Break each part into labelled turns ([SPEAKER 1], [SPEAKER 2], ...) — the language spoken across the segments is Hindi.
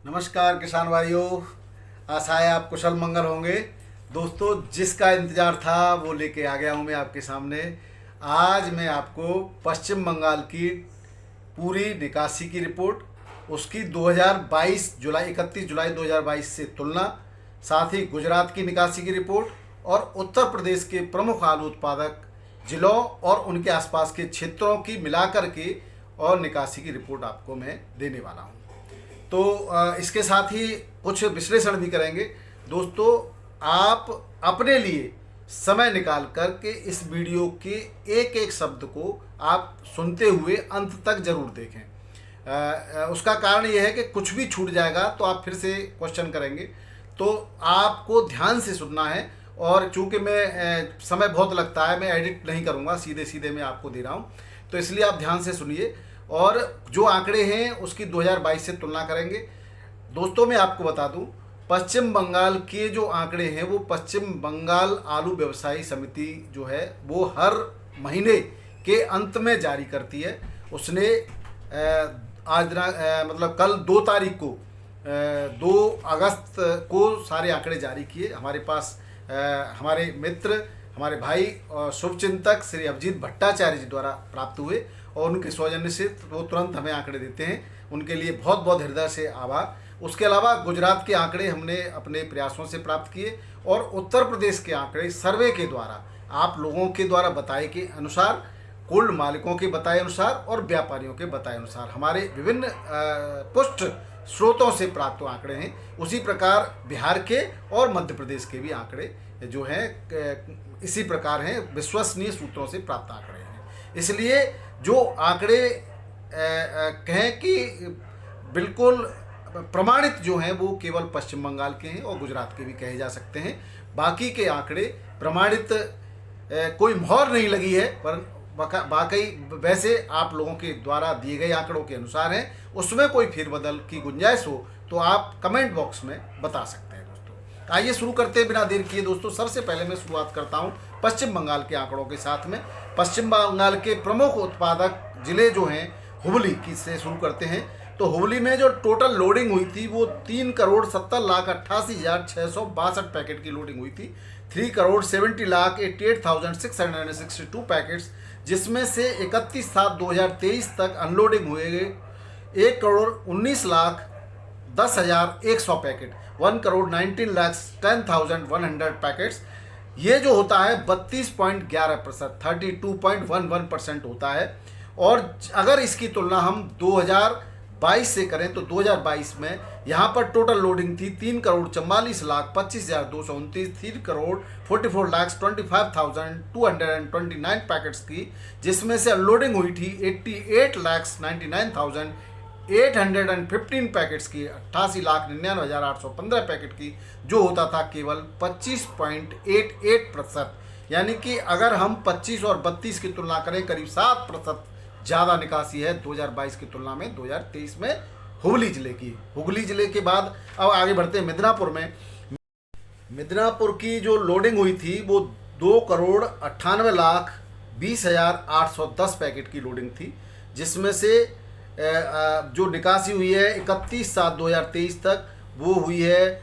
[SPEAKER 1] नमस्कार किसान भाइयों, आशा है आप कुशल मंगल होंगे। दोस्तों, जिसका इंतज़ार था वो लेके आ गया हूँ मैं आपके सामने। आज मैं आपको पश्चिम बंगाल की पूरी निकासी की रिपोर्ट, उसकी 2022 जुलाई 31 जुलाई 2022 से तुलना, साथ ही गुजरात की निकासी की रिपोर्ट और उत्तर प्रदेश के प्रमुख आलू उत्पादक जिलों और उनके आसपास के क्षेत्रों की मिलाकर के और निकासी की रिपोर्ट आपको मैं देने वाला हूँ। तो इसके साथ ही कुछ विश्लेषण भी करेंगे। दोस्तों, आप अपने लिए समय निकाल कर के इस वीडियो के एक एक शब्द को आप सुनते हुए अंत तक जरूर देखें। उसका कारण यह है कि कुछ भी छूट जाएगा तो आप फिर से क्वेश्चन करेंगे, तो आपको ध्यान से सुनना है। और चूंकि मैं समय बहुत लगता है, मैं एडिट नहीं करूँगा, सीधे सीधे मैं आपको दे रहा हूँ, तो इसलिए आप ध्यान से सुनिए और जो आंकड़े हैं उसकी 2022 से तुलना करेंगे। दोस्तों, मैं आपको बता दूं, पश्चिम बंगाल के जो आंकड़े हैं वो पश्चिम बंगाल आलू व्यवसायी समिति जो है वो हर महीने के अंत में जारी करती है। उसने मतलब कल 2 तारीख को 2 अगस्त को सारे आंकड़े जारी किए। हमारे पास हमारे मित्र, हमारे भाई और शुभचिंतक श्री अभिजीत भट्टाचार्य जी द्वारा प्राप्त हुए और उनके सौजन्य से वो तुरंत हमें आंकड़े देते हैं। उनके लिए बहुत बहुत हृदय से आभार। उसके अलावा गुजरात के आंकड़े हमने अपने प्रयासों से प्राप्त किए और उत्तर प्रदेश के आंकड़े सर्वे के द्वारा, आप लोगों के द्वारा बताए के अनुसार, कुल मालिकों के बताए अनुसार और व्यापारियों के बताए अनुसार हमारे विभिन्न पुष्ट स्रोतों से प्राप्त आंकड़े हैं। उसी प्रकार बिहार के और मध्य प्रदेश के भी आंकड़े जो हैं इसी प्रकार हैं, विश्वसनीय सूत्रों से प्राप्त आंकड़े हैं। इसलिए जो आंकड़े कहें कि बिल्कुल प्रमाणित जो हैं वो केवल पश्चिम बंगाल के हैं और गुजरात के भी कहे जा सकते हैं। बाकी के आंकड़े प्रमाणित कोई मोहर नहीं लगी है, पर वाकई वैसे आप लोगों के द्वारा दिए गए आंकड़ों के अनुसार हैं। उसमें कोई फेरबदल की गुंजाइश हो तो आप कमेंट बॉक्स में बता सकते हैं। दोस्तों, आइए शुरू करते हैं बिना देर किए। दोस्तों, सबसे पहले मैं शुरुआत करता हूं पश्चिम बंगाल के आंकड़ों के साथ में। पश्चिम बंगाल के प्रमुख उत्पादक जिले जो हैं, हुबली की से शुरू करते हैं। तो हुबली में जो टोटल लोडिंग हुई थी वो 3,70,88,662 पैकेट की लोडिंग हुई थी। 3,70,88,662 पैकेट्स, जिसमें से 31/7/2023 तक अनलोडिंग हुए 1,19,10,100 पैकेट, 1,19,10,100 पैकेट्स। ये जो होता है 32.11%, 32.11% होता है। और अगर इसकी तुलना हम 2022 से करें तो 2022 में यहाँ पर टोटल लोडिंग थी 3,44,25,229, 3,44,25,229 पैकेट्स की, जिसमें से अनलोडिंग हुई थी 88,99,815 पैकेट्स की, 88,99,815 पैकेट की, जो होता था केवल 25.88%। यानी कि अगर हम 25 और 32 की तुलना करें, करीब 7% ज़्यादा निकासी है 2022 की तुलना में 2023 में हुगली जिले की। हुगली जिले के बाद अब आगे बढ़ते हैं मिदनापुर में। मिदनापुर की जो लोडिंग हुई थी वो 2,98,20,810 पैकेट की लोडिंग थी, जिसमें से जो निकासी हुई है 31/7/2023 तक वो हुई है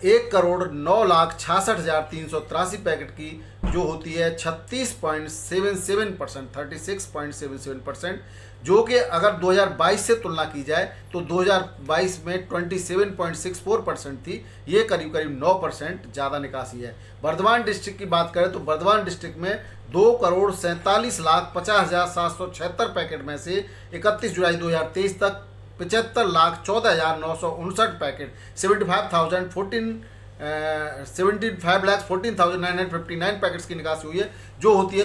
[SPEAKER 1] 1,09,66,383 पैकेट की, जो होती है 36.77%, 36.77%, जो कि अगर 2022 से तुलना की जाए तो 2022 में 27.64% थी। ये करीब करीब 9% ज़्यादा निकासी है। बर्धमान डिस्ट्रिक्ट की बात करें तो बर्धमान डिस्ट्रिक्ट में 2,47,50,776 पैकेट में से 31 जुलाई 2023 तक 75,14,959 पैकेट, 75,14,959 पैकेट्स की निकासी हुई है, जो होती है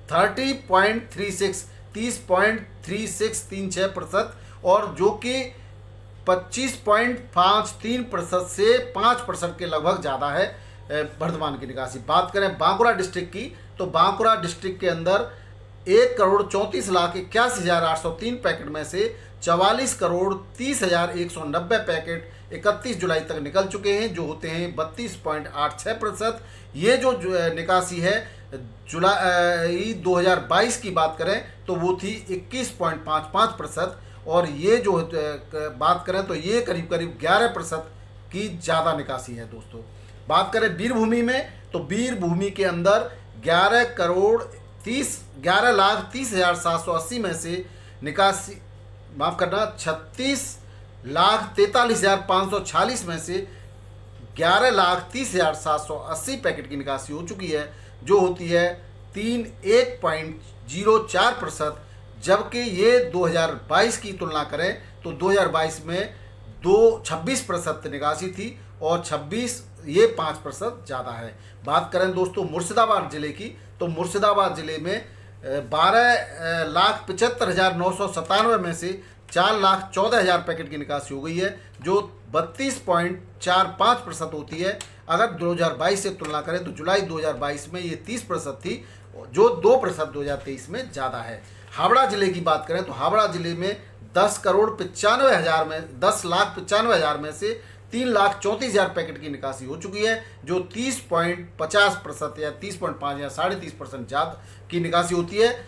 [SPEAKER 1] 30.36% और जो कि 25.53% से 5% के लगभग ज़्यादा है बर्धमान की निकासी। बात करें बांकुरा डिस्ट्रिक्ट की तो बांकुरा डिस्ट्रिक्ट के अंदर 1,34,81,803 पैकेट में से 44,30,190 पैकेट 31 जुलाई तक निकल चुके हैं, जो होते हैं 32.86%। ये जो निकासी है जुलाई 2022 की बात करें तो वो थी 21.55%। और ये जो बात करें तो ये करीब करीब 11% की ज़्यादा निकासी है दोस्तों। बात करें वीरभूमि में तो वीरभूमि के अंदर 11,30,780 में से निकासी, माफ़ करना, 36,43,546 में से 11,30,780 पैकेट की निकासी हो चुकी है, जो होती है 1.04%। जबकि ये 2022 की तुलना करें तो 2022 में 26% निकासी थी और 26 ये 5% ज़्यादा है। बात करें दोस्तों मुर्शिदाबाद ज़िले की तो मुर्शिदाबाद ज़िले में 12,75,997 में से 4,14,000 पैकेट की निकासी हो गई है, जो 32.45% होती है। अगर 2022 से तुलना करें तो जुलाई 2022 में ये 30% थी, जो 2% 2023 में ज़्यादा है। हावड़ा ज़िले की बात करें तो हावड़ा ज़िले में 10,95,000 में 10,95,000 में से 3,34,000 पैकेट की निकासी हो चुकी है, जो 30.50% या 30.5 या 30.5% ज़्यादा की निकासी होती है।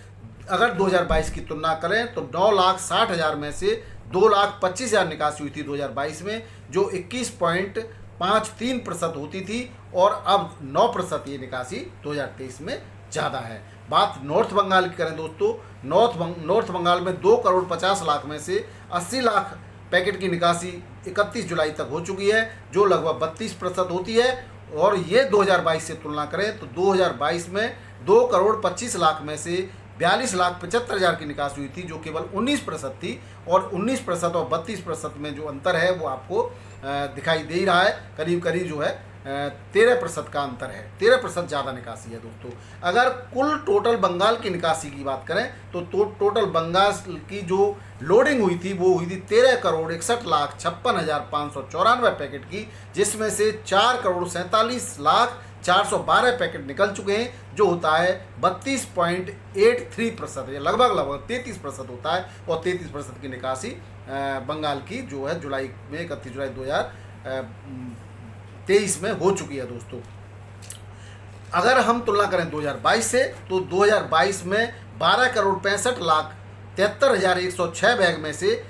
[SPEAKER 1] अगर 2022 की तुलना करें तो 9,60,000 में से 2,25,000 निकासी हुई थी 2022 में, जो 21.53% होती थी, और अब 9% ये निकासी 2023 में ज़्यादा है। बात नॉर्थ बंगाल की करें दोस्तों, नॉर्थ बंगाल में 2,50,00,000 में से 80,00,000 पैकेट की निकासी 31 जुलाई तक हो चुकी है, जो लगभग 32% होती है। और ये 2022 से तुलना करें तो 2022 में 2,25,00,000 में से 42,75,000 की निकासी हुई थी, जो केवल 19% थी। और 19% और 32% में जो अंतर है वो आपको दिखाई दे ही रहा है, करीब करीब जो है 13% का अंतर है, 13% ज़्यादा निकासी है दोस्तों। अगर कुल टोटल बंगाल की निकासी की बात करें तो टोटल बंगाल की जो लोडिंग हुई थी वो हुई थी 13,61,56,594 पैकेट की, जिसमें से 4,47,412 पैकेट निकल चुके हैं, जो होता है 32.83%, ये लगभग 33% होता है। और 33% की निकासी बंगाल की जो है जुलाई में 31 जुलाई 2023 में हो चुकी है दोस्तों। अगर हम तुलना करें 2022 से तो 2022 में 12,65,73,106 बैग में से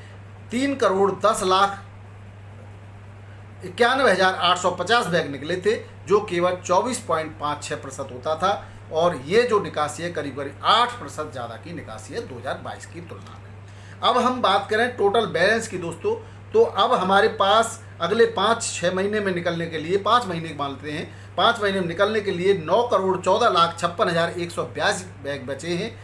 [SPEAKER 1] 3,10,91,850 बैग निकले थे, जो केवल 24.56% होता था। और ये जो निकासी है करीब करीब 8% ज़्यादा की निकासी है 2022 की तुलना में। अब हम बात करें टोटल बैलेंस की दोस्तों, तो अब हमारे पास अगले 5-6 महीने में निकलने के लिए, 5 महीने मानते हैं, 5 महीने में निकलने के लिए 9,14,56,182 बैग बचे हैं,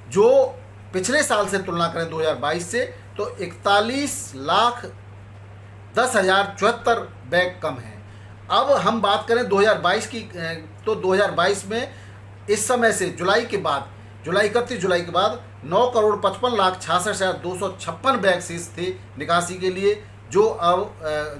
[SPEAKER 1] जो पिछले साल से तुलना करें 2022 से तो 41,10,074 बैग कम हैं। अब हम बात करें 2022 की तो 2022 में इस समय से जुलाई 31 जुलाई के बाद 9,55,66,256 बैग शेष थे निकासी के लिए, जो अब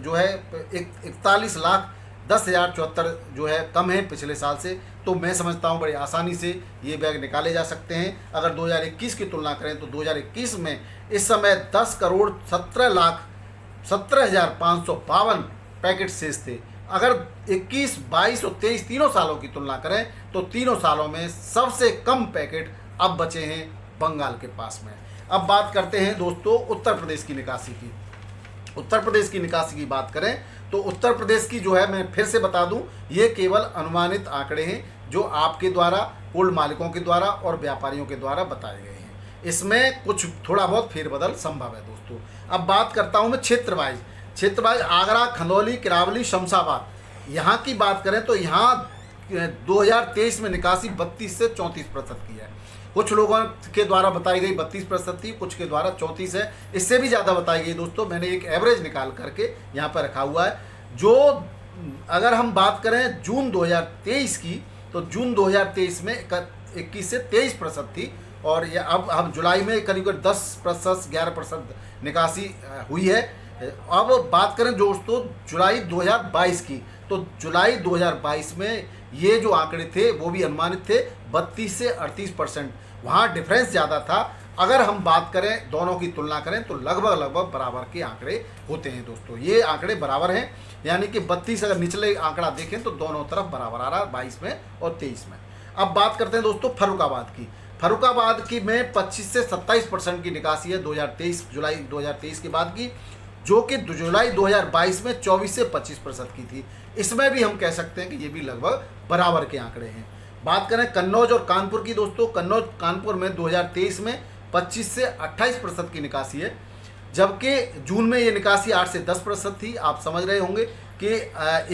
[SPEAKER 1] जो है 41,10,074 जो है कम है पिछले साल से। तो मैं समझता हूँ बड़ी आसानी से ये बैग निकाले जा सकते हैं। अगर 2021 की तुलना करें तो 2021 में इस समय 10,17,17,552 पैकेट शेष थे। अगर 21, 22 और 23 तीनों सालों की तुलना करें तो तीनों सालों में सबसे कम पैकेट अब बचे हैं बंगाल के पास में। अब बात करते हैं दोस्तों उत्तर प्रदेश की निकासी की। उत्तर प्रदेश की निकासी की बात करें तो उत्तर प्रदेश की जो है, मैं फिर से बता दूं, ये केवल अनुमानित आंकड़े हैं जो आपके द्वारा, कोल्ड मालिकों के द्वारा और व्यापारियों के द्वारा बताए गए हैं। इसमें कुछ थोड़ा बहुत फेरबदल संभव है दोस्तों। अब बात करता हूं मैं क्षेत्र वाइज आगरा, खंदौली, किरावली, शमशाबाद, यहाँ की बात करें तो यहाँ 2023 में निकासी 32 से 34% की है। कुछ लोगों के द्वारा बताई गई 32% थी, कुछ के द्वारा 34 है, इससे भी ज़्यादा बताई गई दोस्तों। मैंने एक एवरेज निकाल करके यहाँ पर रखा हुआ है। जो अगर हम बात करें जून 2023 की तो जून 2023 में 21 से 23% थी, और ये अब जुलाई में करीब 10%, 11% निकासी हुई है। अब बात करें दोस्तों जुलाई 2022 की तो जुलाई 2022 में ये जो आंकड़े थे वो भी अनुमानित थे 32 से 38%, वहाँ डिफरेंस ज़्यादा था। अगर हम बात करें दोनों की तुलना करें तो लगभग बराबर के आंकड़े होते हैं दोस्तों। ये आंकड़े बराबर हैं, यानी कि 32 अगर निचले आंकड़ा देखें तो दोनों तरफ बराबर आ रहा है 22 में और 23 में। अब बात करते हैं दोस्तों फर्रुखाबाद की। फर्रुखाबाद की में 25 से 27% की निकासी है 2023 जुलाई 2023 के बाद की, जो कि जुलाई 2022 में 24 से 25% की थी। इसमें भी हम कह सकते हैं कि ये भी लगभग बराबर के आंकड़े हैं। बात करें कन्नौज और कानपुर की दोस्तों, कन्नौज कानपुर में 2023 में 25 से 28% की निकासी है, जबकि जून में ये निकासी 8 से 10% थी। आप समझ रहे होंगे कि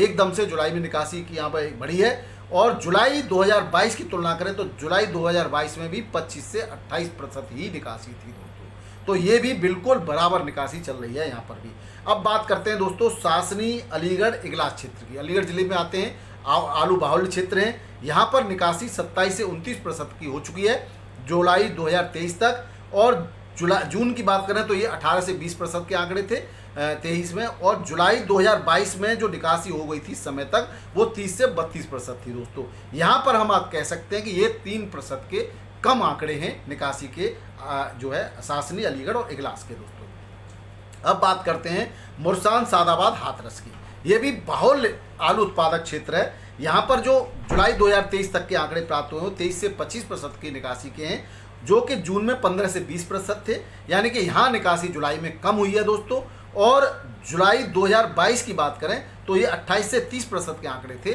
[SPEAKER 1] एकदम से जुलाई में निकासी की यहाँ पर बढ़ी है। और जुलाई 2022 की तुलना करें तो जुलाई 2022 में भी 25 से 28% ही निकासी थी दोस्तों। तो ये भी बिल्कुल बराबर निकासी चल रही है यहाँ पर भी। अब बात करते हैं दोस्तों सासनी अलीगढ़ इगलास क्षेत्र की। अलीगढ़ जिले में आते हैं, आलू बाहुल्य क्षेत्र हैं। यहाँ पर निकासी 27 से 29% की हो चुकी है जुलाई 2023 तक। और जून की बात करें तो ये 18 से 20% के आंकड़े थे 23 में। और जुलाई 2022 में जो निकासी हो गई थी समय तक वो 30 से 32% थी दोस्तों। यहाँ पर हम आप कह सकते हैं कि ये 3% के कम आंकड़े हैं निकासी के जो है सासनी अलीगढ़ और इगलास के दोस्तों। अब बात करते हैं मुरसान सादाबाद हाथरस की। ये भी बाहुल्य आलू उत्पादक क्षेत्र है। यहाँ पर जो जुलाई 2023 तक के आंकड़े प्राप्त हुए हैं 23 से 25% की निकासी के हैं, जो कि जून में 15 से 20% थे। यानी कि यहाँ निकासी जुलाई में कम हुई है दोस्तों। और जुलाई 2022 की बात करें तो ये 28 से 30% के आंकड़े थे,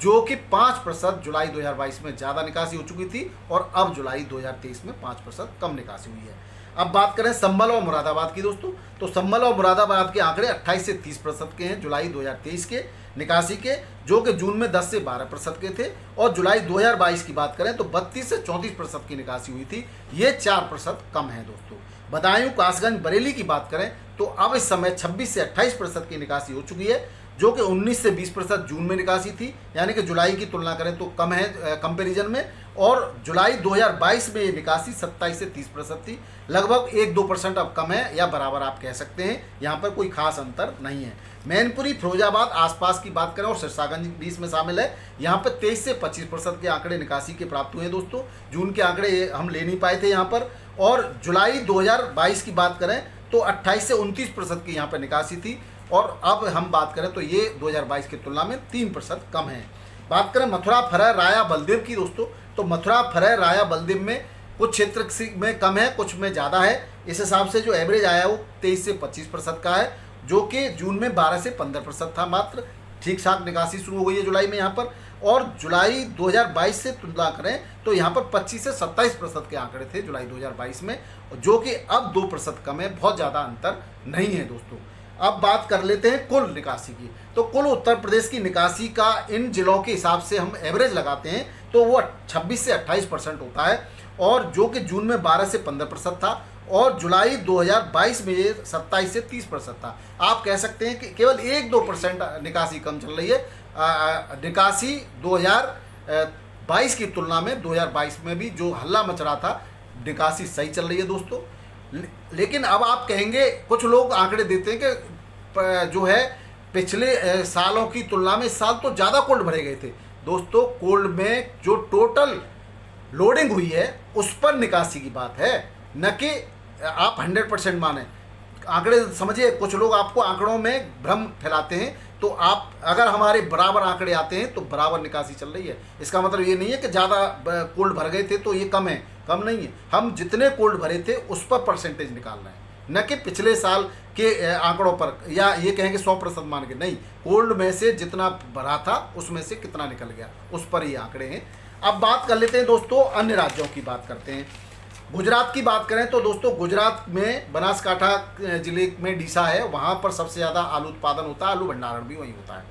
[SPEAKER 1] जो कि 5% जुलाई 2022 में ज़्यादा निकासी हो चुकी थी और अब जुलाई 2023 में 5% कम निकासी हुई है। अब बात करें संभल और मुरादाबाद की दोस्तों, तो संभल और मुरादाबाद के आंकड़े 28 से 30% के हैं जुलाई 2023 के निकासी के, जो कि जून में 10 से 12% के थे। और जुलाई 2022 की बात करें तो 32 से 34% की निकासी हुई थी, ये 4% कम है दोस्तों। बदायूं कासगंज बरेली की बात करें तो अब इस समय 26 से 28% की निकासी हो चुकी है, जो कि 19 से 20% जून में निकासी थी। यानी कि जुलाई की तुलना करें तो कम है कंपैरिजन में। और जुलाई 2022 में ये निकासी 27 से 30% थी, लगभग 1-2% अब कम है या बराबर आप कह सकते हैं। यहाँ पर कोई खास अंतर नहीं है। मैनपुरी फिरोजाबाद आसपास की बात करें और सिरसागंज भी इसमें शामिल है, यहाँ पर 23 से 25% के आंकड़े निकासी के प्राप्त हुए हैं दोस्तों। जून के आंकड़े हम ले नहीं पाए थे यहाँ पर। और जुलाई 2022 की बात करें तो 28 से 29% की यहाँ पर निकासी थी। और अब हम बात करें तो ये 2022 की तुलना में 3% कम है। बात करें मथुरा फरह राया बलदेव की दोस्तों, तो मथुरा फरह राया बलदेव में कुछ क्षेत्र में कम है, कुछ में ज़्यादा है। इस हिसाब से जो एवरेज आया वो 23 से 25% का है, जो कि जून में 12 से 15% था मात्र। ठीक ठाक निकासी शुरू हो गई है जुलाई में यहाँ पर। और जुलाई 2022 से तुलना करें तो यहाँ पर 25 से 27% के आंकड़े थे जुलाई 2022 में, जो कि अब 2% कम है, बहुत ज़्यादा अंतर नहीं है दोस्तों। अब बात कर लेते हैं कुल निकासी की। तो कुल उत्तर प्रदेश की निकासी का इन जिलों के हिसाब से हम एवरेज लगाते हैं तो वो 26 से 28% होता है, और जो कि जून में 12 से 15% था। और जुलाई 2022 में ये 27 से 30% था। आप कह सकते हैं कि केवल 1-2% निकासी कम चल रही है। निकासी 2022 की तुलना में 2022 में भी जो हल्ला मच रहा था, निकासी सही चल रही है दोस्तों। लेकिन अब आप कहेंगे, कुछ लोग आंकड़े देते हैं कि जो है पिछले सालों की तुलना में इस साल तो ज़्यादा कोल्ड भरे गए थे। दोस्तों कोल्ड में जो टोटल लोडिंग हुई है उस पर निकासी की बात है, न कि आप 100% माने। आंकड़े समझिए, कुछ लोग आपको आंकड़ों में भ्रम फैलाते हैं। तो आप अगर हमारे बराबर आंकड़े आते हैं तो बराबर निकासी चल रही है। इसका मतलब ये नहीं है कि ज़्यादा कोल्ड भर गए थे तो ये कम है, कम नहीं है। हम जितने कोल्ड भरे थे उस पर परसेंटेज निकाल रहे हैं, न कि पिछले साल के आंकड़ों पर, या ये कहें कि 100% मान के नहीं। कोल्ड में से जितना भरा था उसमें से कितना निकल गया, उस पर ये आंकड़े हैं। अब बात कर लेते हैं दोस्तों, अन्य राज्यों की बात करते हैं। गुजरात की बात करें तो दोस्तों गुजरात में बनासकांठा जिले में डीसा है, वहाँ पर सबसे ज़्यादा आलू उत्पादन होता है, आलू भंडारण भी वहीं होता है।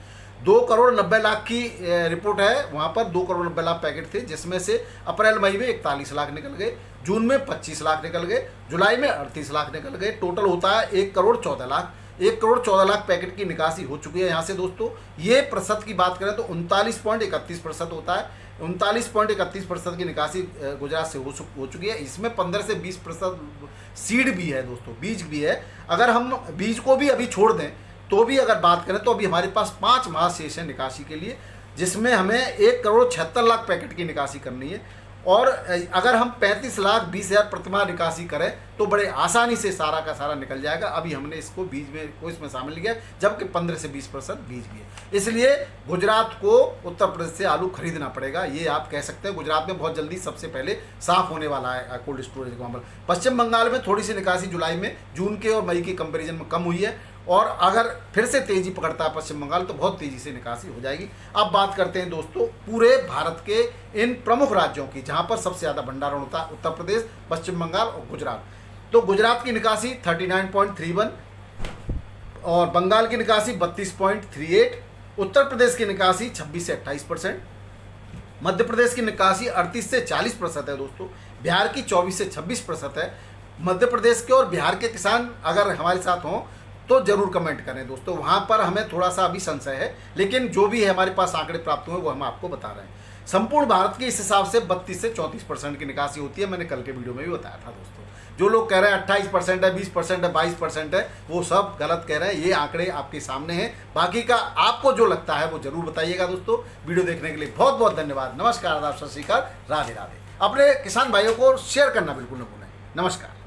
[SPEAKER 1] 2,90,00,000 की रिपोर्ट है, वहाँ पर 2,90,00,000 पैकेट थे, जिसमें से अप्रैल मई में 41 लाख निकल गए, जून में 25 लाख निकल गए, जुलाई में 38 लाख निकल गए। टोटल होता है 1,14,00,000। 1,14,00,000 पैकेट की निकासी हो चुकी है यहाँ से दोस्तों। ये प्रतिशत की बात करें तो 39.31% होता है। 39.31% की निकासी गुजरात से हो चुकी है। इसमें 15 से 20% सीड भी है दोस्तों, बीज भी है। अगर हम बीज को भी अभी छोड़ दें तो भी अगर बात करें तो अभी हमारे पास 5 माह शेष है निकासी के लिए, जिसमें हमें 1,76,00,000 पैकेट की निकासी करनी है। और अगर हम 35,20,000 प्रतिमाह निकासी करें तो बड़े आसानी से सारा का सारा निकल जाएगा। अभी हमने इसको बीज में को इसमें शामिल किया, जबकि 15 से 20% बीज भी है। इसलिए गुजरात को उत्तर प्रदेश से आलू खरीदना पड़ेगा, ये आप कह सकते हैं। गुजरात में बहुत जल्दी सबसे पहले साफ होने वाला है कोल्ड स्टोरेज का मामला। पश्चिम बंगाल में थोड़ी सी निकासी जुलाई में जून के और मई के कंपेरिजन में कम हुई है, और अगर फिर से तेजी पकड़ता है पश्चिम बंगाल तो बहुत तेजी से निकासी हो जाएगी। अब बात करते हैं दोस्तों पूरे भारत के इन प्रमुख राज्यों की, जहां पर सबसे ज़्यादा भंडारण होता है, उत्तर प्रदेश, पश्चिम बंगाल और गुजरात। तो गुजरात की निकासी 39.31 और बंगाल की निकासी 32.38, उत्तर प्रदेश की निकासी 26 से 28%, मध्य प्रदेश की निकासी 38 से 40% है दोस्तों, बिहार की 24 से 26% है। मध्य प्रदेश के और बिहार के किसान अगर हमारे साथ हों तो जरूर कमेंट करें दोस्तों, वहाँ पर हमें थोड़ा सा अभी संशय है, लेकिन जो भी है हमारे पास आंकड़े प्राप्त हुए वो हम आपको बता रहे हैं। संपूर्ण भारत के इस हिसाब से 32 से 34% की निकासी होती है, मैंने कल के वीडियो में भी बताया था दोस्तों। जो लोग कह रहे हैं 28% है, 20% है, 22% है, वो सब गलत कह रहे हैं। ये आंकड़े आपके सामने हैं, बाकी का आपको जो लगता है वो जरूर बताइएगा दोस्तों। वीडियो देखने के लिए बहुत बहुत धन्यवाद। नमस्कार, आदाब, सत श्री अकाल, राधे राधे। अपने किसान भाइयों को शेयर करना बिल्कुल न भूलें। नमस्कार।